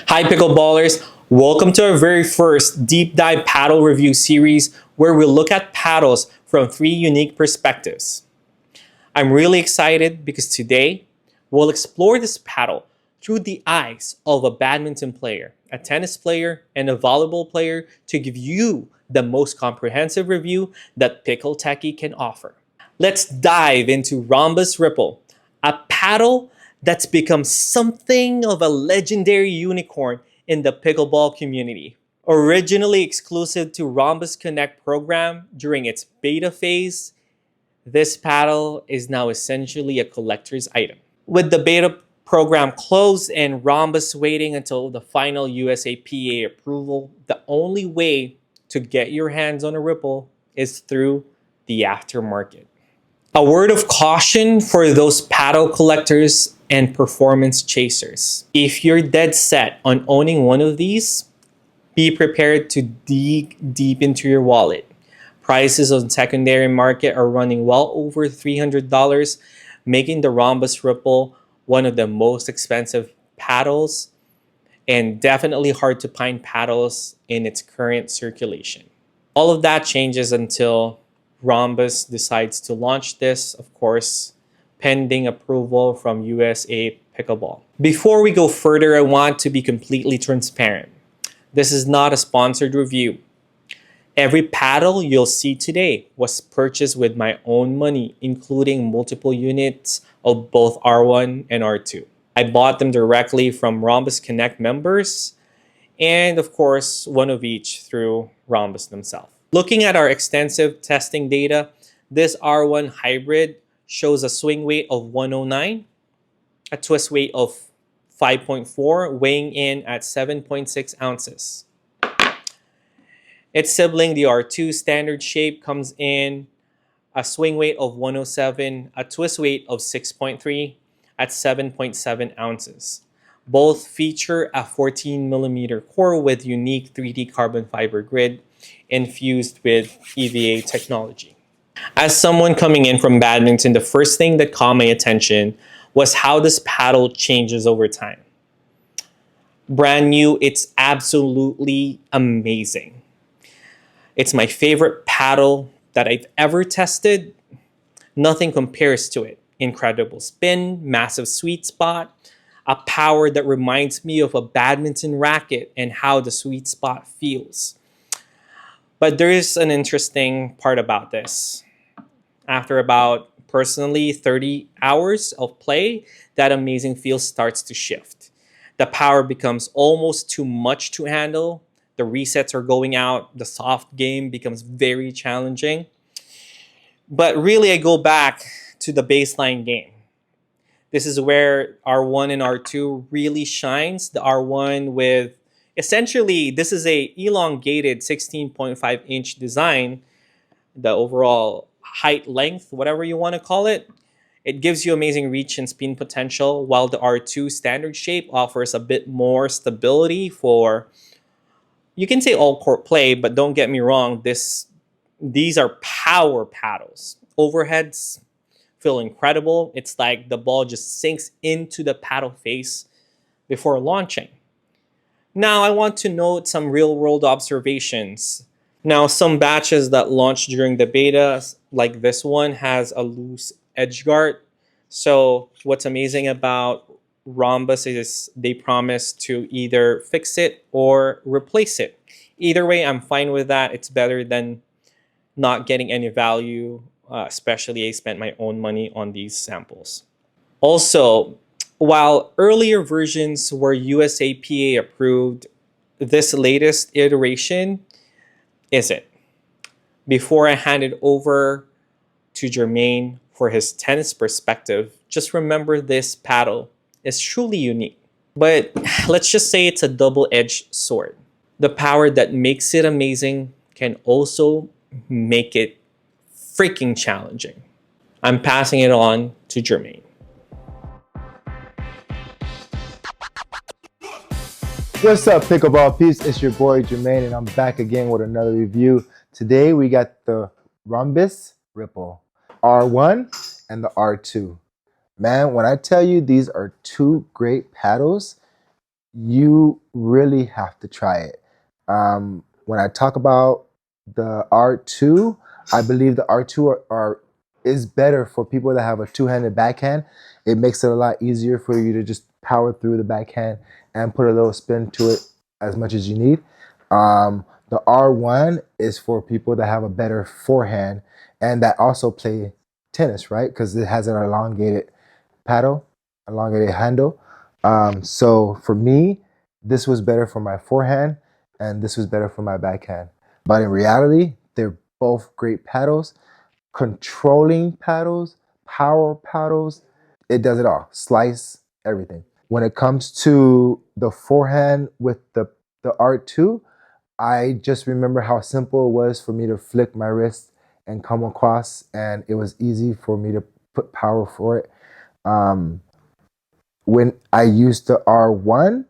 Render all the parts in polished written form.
Hi pickleballers, welcome to our very first deep dive paddle review series where we look at paddles from 3 unique perspectives. I'm really excited because today we'll explore this paddle through the eyes of a badminton player, a tennis player, and a volleyball player to give you the most comprehensive review that Pickle Techie can offer. Let's dive into Ronbus Ripple, a paddle that's become something of a legendary unicorn in the pickleball community. Originally exclusive to Ronbus Connect program during its beta phase, this paddle is now essentially a collector's item. With the beta program closed and Ronbus waiting until the final USAPA approval, the only way to get your hands on a Ripple is through the aftermarket. A word of caution for those paddle collectors and performance chasers. If you're dead set on owning one of these, be prepared to dig deep into your wallet. Prices on secondary market are running well over $300, making the Ronbus Ripple one of the most expensive paddles and definitely hard to find paddles in its current circulation. All of that changes until Ronbus decides to launch this, of course, pending approval from USA Pickleball. Before we go further, I want to be completely transparent. This is not a sponsored review. Every paddle you'll see today was purchased with my own money, including multiple units of both R1 and R2. I bought them directly from Ronbus Connect members, and of course, one of each through Ronbus themselves. Looking at our extensive testing data, this R1 hybrid shows a swing weight of 109, a twist weight of 5.4, weighing in at 7.6 ounces. Its sibling, the R2 standard shape, comes in a swing weight of 107, a twist weight of 6.3 at 7.7 ounces. Both feature a 14mm core with unique 3D carbon fiber grid infused with EVA technology. As someone coming in from badminton, the first thing that caught my attention was how this paddle changes over time. Brand new, it's absolutely amazing. It's my favorite paddle that I've ever tested. Nothing compares to it. Incredible spin, massive sweet spot, a power that reminds me of a badminton racket and how the sweet spot feels. But there is an interesting part about this. After about, personally, 30 hours of play, that amazing feel starts to shift. The power becomes almost too much to handle. The resets are going out. The soft game becomes very challenging. But really, I go back to the baseline game. This is where R1 and R2 really shines. The R1 with essentially, this is a elongated 16.5-inch design. The overall height, length, whatever you want to call it. It gives you amazing reach and spin potential, while the R2 standard shape offers a bit more stability for, you can say, all court play, but don't get me wrong, these are power paddles. Overheads feel incredible. It's like the ball just sinks into the paddle face before launching. Now, I want to note some real-world observations. Now, some batches that launched during the beta, like this one, has a loose edge guard. So what's amazing about Ronbus is they promise to either fix it or replace it. Either way, I'm fine with that. It's better than not getting any value, especially I spent my own money on these samples. Also, while earlier versions were USAPA approved, this latest iteration isn't. Before I hand it over to Jermaine for his tennis perspective, just remember this paddle is truly unique. But let's just say it's a double-edged sword. The power that makes it amazing can also make it freaking challenging. I'm passing it on to Jermaine. What's up, Pickleball peeps? It's your boy Jermaine, and I'm back again with another review. Today we got the Ronbus Ripple R1 and the R2. Man, when I tell you these are two great paddles, you really have to try it. When I talk about the R2, I believe the R2 is better for people that have a two-handed backhand. It makes it a lot easier for you to just power through the backhand and put a little spin to it as much as you need. The R1 is for people that have a better forehand and that also play tennis, right? Because it has an elongated paddle, elongated handle. So for me, this was better for my forehand and this was better for my backhand. But in reality, they're both great paddles. Controlling paddles, power paddles, it does it all. Slice, everything. When it comes to the forehand with the R2, I just remember how simple it was for me to flick my wrist and come across, and it was easy for me to put power for it. Um, when I used the R1,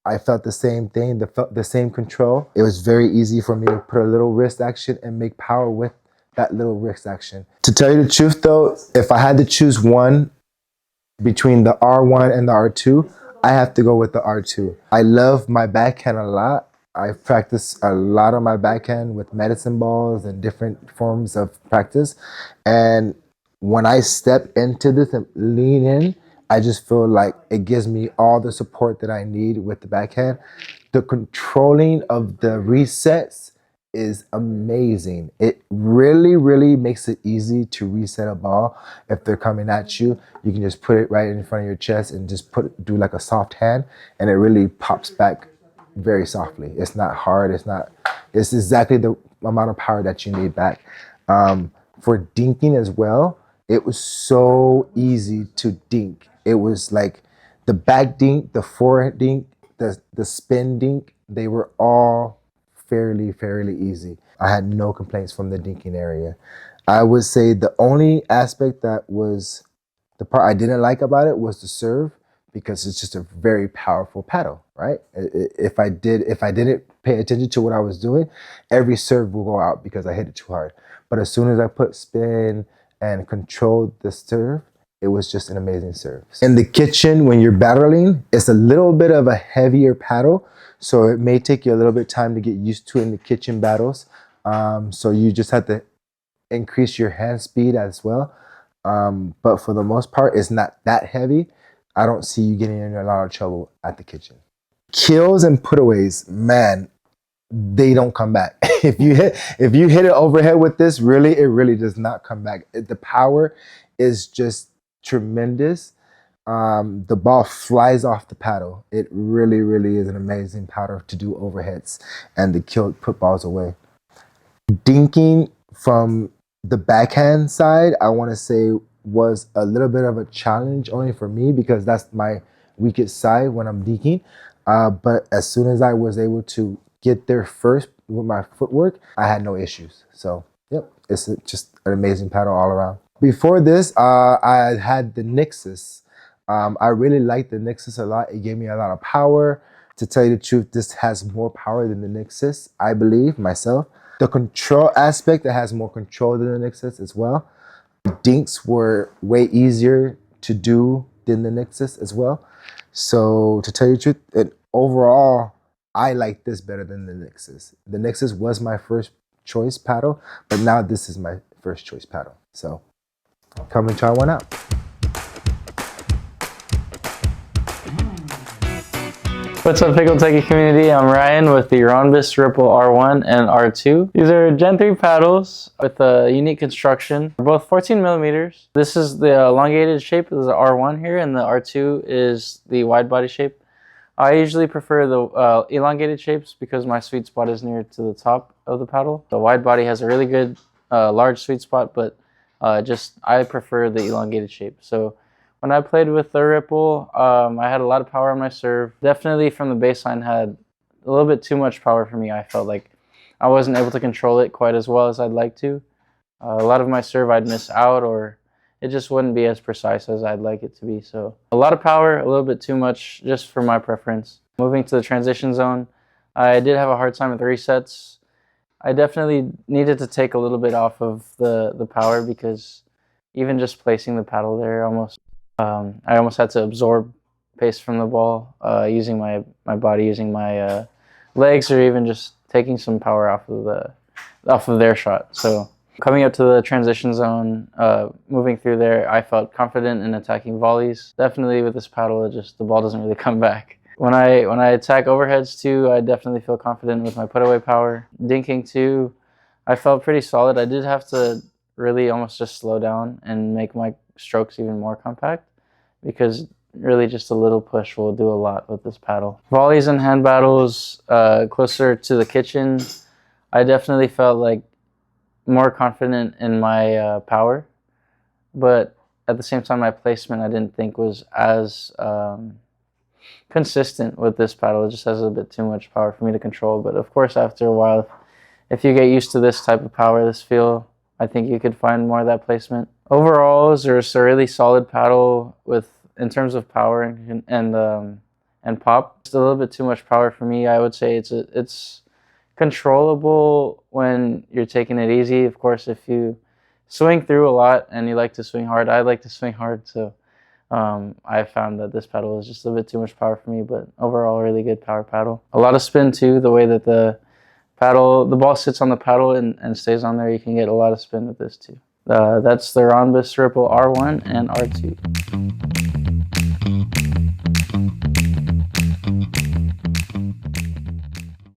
I felt the same thing, the same control. It was very easy for me to put a little wrist action and make power with that little wrist action. To tell you the truth though, if I had to choose one between the R1 and the R2, I have to go with the R2. I love my backhand a lot. I practice a lot on my backhand with medicine balls and different forms of practice. And when I step into this and lean in, I just feel like it gives me all the support that I need with the backhand. The controlling of the resets is amazing. It really, really makes it easy to reset a ball. If they're coming at you, you can just put it right in front of your chest and just do like a soft hand, and it really pops back very softly. It's not hard. It's exactly the amount of power that you need back. For dinking as well, it was so easy to dink. It was like the back dink, the forehand dink, the spin dink, they were all fairly easy. I had no complaints from the dinking area. I would say the only aspect that was the part I didn't like about it was the serve, because it's just a very powerful paddle, right? If I didn't pay attention to what I was doing, every serve will go out because I hit it too hard. But as soon as I put spin and controlled the serve, it was just an amazing serve. In the kitchen, when you're battling, it's a little bit of a heavier paddle, so it may take you a little bit of time to get used to it in the kitchen battles. So you just have to increase your hand speed as well. But for the most part, it's not that heavy. I don't see you getting in a lot of trouble at the kitchen. Kills and putaways, man, they don't come back. If you hit it overhead with this, it really does not come back. The power is just tremendous. The ball flies off the paddle. It really is an amazing paddle to do overheads and the kill put balls away. Dinking from the backhand side, I want to say was a little bit of a challenge only for me because that's my weakest side when I'm dinking. But as soon as I was able to get there first with my footwork, I had no issues. So, yep, it's just an amazing paddle all around. Before this, I had the Nixus. I really liked the Nixus a lot. It gave me a lot of power. To tell you the truth, this has more power than the Nixus, I believe, myself. The control aspect, it has more control than the Nixus as well. The dinks were way easier to do than the Nixus as well. So to tell you the truth, overall, I like this better than the Nixus. The Nixus was my first choice paddle, but now this is my first choice paddle. So come and try one out. What's up, Pickle Techie community? I'm Ryan with the Ronbus Ripple R1 and R2. These are Gen 3 paddles with a unique construction. They're both 14 millimeters. This is the elongated shape. This is the R1 here, and the R2 is the wide body shape. I usually prefer the elongated shapes because my sweet spot is near to the top of the paddle. The wide body has a really good large sweet spot, but I prefer the elongated shape. So when I played with the Ripple, I had a lot of power on my serve. Definitely from the baseline had a little bit too much power for me. I felt like I wasn't able to control it quite as well as I'd like to. A lot of my serve I'd miss out, or it just wouldn't be as precise as I'd like it to be. So a lot of power, a little bit too much, just for my preference. Moving to the transition zone, I did have a hard time with resets. I definitely needed to take a little bit off of the power because even just placing the paddle there I almost had to absorb pace from the ball, using my body, using my legs, or even just taking some power off of their shot. So coming up to the transition zone, moving through there, I felt confident in attacking volleys. Definitely with this paddle, the ball doesn't really come back. When I attack overheads too, I definitely feel confident with my put away power. Dinking too, I felt pretty solid. I did have to really almost just slow down and make my strokes even more compact, because really just a little push will do a lot with this paddle. Volleys and hand battles, closer to the kitchen, I definitely felt like more confident in my power, but at the same time my placement I didn't think was as consistent with this paddle. It just has a bit too much power for me to control. But of course, after a while, if you get used to this type of power, this feel, I think you could find more of that placement. Overall, it's a really solid paddle in terms of power and pop. Just a little bit too much power for me. I would say it's controllable when you're taking it easy. Of course, if you swing through a lot and you like to swing hard, I like to swing hard, so I found that this paddle is just a bit too much power for me, but overall, really good power paddle. A lot of spin too, the way that the ball sits on the paddle and stays on there, you can get a lot of spin with this too. That's the Ronbus Ripple R1 and R2.